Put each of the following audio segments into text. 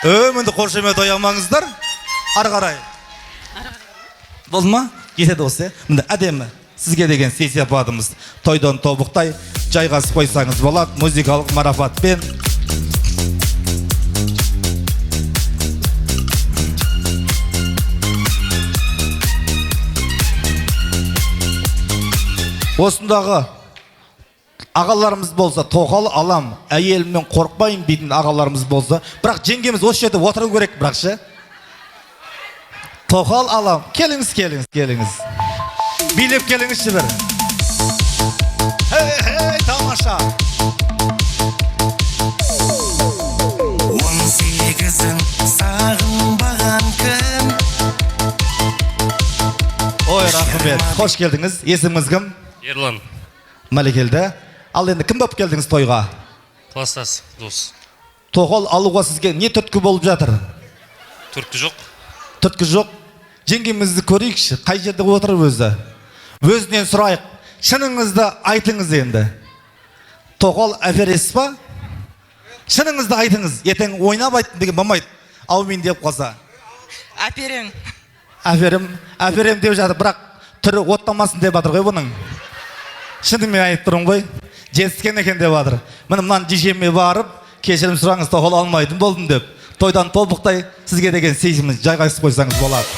Өмінді қоршеме тоямаңыздар. Ары қарай. Болды ма? Кетеді осы. Мында әдемі. Сізге деген сый-сияпатымыз тойдан тобықтай жайғасып қойсаңыз болады. Музыкалық марафатпен. Осындағы ағаларымыз болса, тоқал алам, әйеліммен қорқпайын дейтін ағаларымыз болса, бірақ жеңгеміз осы жерде отыру керек, бірақ ше. Тоқал алам, келіңіз. Билеп келіңізші бір. Хей, тамаша. 18-ін сағынбаған күн. Ой, рахмет. Қош келдіңіз. Есіміңіз кім? Ерлан. Мәлекелді. Ал енді кім болып келдіңіз тойға? Класстас, дос. Тоқал алуға сізге не түрткі болып жатыр? Түрткі жоқ. Түрткі жоқ. Жеңгемізді көрейікші. Қай жерде отырып өзі? Өзінен сұрайық. Шыныңызды айтыңыз енді. Тоқал әферес па? Шыныңызды айтыңыз. Ертең ойнап айттым деген болмайды. Аумин деп қалса. Әперем. Әферем деп жатыр, бірақ түрі оттамасын деп жатыр ғой бұның. Шынымен айтып тұрмын ғой. Жетіскен екен деп жатыр. Мынымнан жешеме барып, кешірім сұраңыз, тоқал алмайтын болдым деп. Тойдан тобықтай сізге деген сезіміз жайғасып қойсаңыз болады.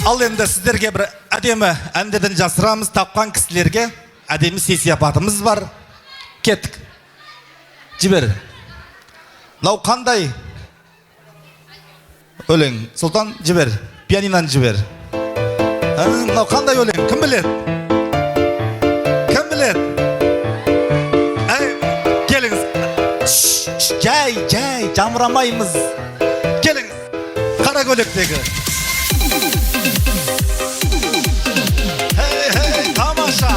Ал енді сіздерге бір әдемі әндерден жасырамыз. Тапқан кісілерге әдемі сый-сияпатымыз бар. Кеттік. Жібер. Мынау қандай өлең? Сұлтан, жібер. Пианинаны жібер. Мынау қандай өлең? Кім біледі? Келіңіз. Жай, жамырамаймыз. Келіңіз. Қара көлектегі. Хей, тамаша.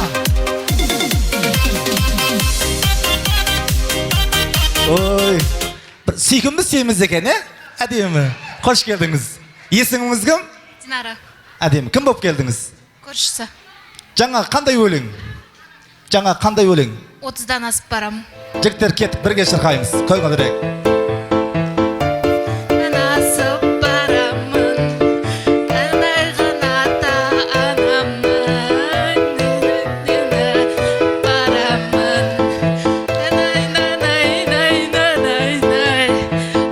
Ой, сүйкімді сүйеміз екен, әдемі. Қош келдіңіз. Есіңіңіз кім? Динара. Әдемі. Кім болып келдіңіз? Көршісі. Жаңа қандай өлең? 30-дан асып барам. Жігіттер кеттік, бірге шырқаймыз. Қойға берейік. Асып барамын, қандай ғана ата-анамын, барамын,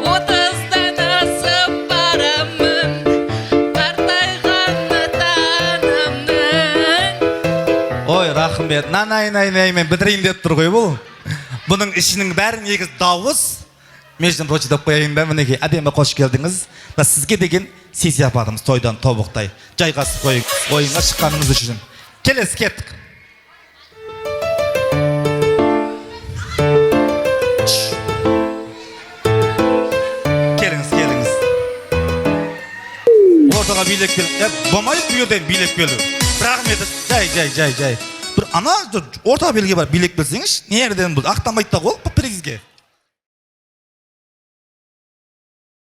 30-дан асып барамын, қартайған ата-анамның. Ой, рахмет. Най-мен бітірейін деп тұр ғой бұл. Бұның ішінің бәрі негіз дауыс. Межден рочи деп қояйын ба, мінеке, әдемі қош келдіңіз. Сізге деген сый-сияпатымыз тойдан тобықтай. Жайғасып қойыңыз, ойынға шыққаныңыз үшін. Келесі кеттік. Келіңіз. Ортаға билеп келді. Болмайды бүйірден билеп келді. Рахмет. Жай. Бір ана орта белге бар билеп келсеңіз, не ерден бұл? Ақтамайды да қол, призге.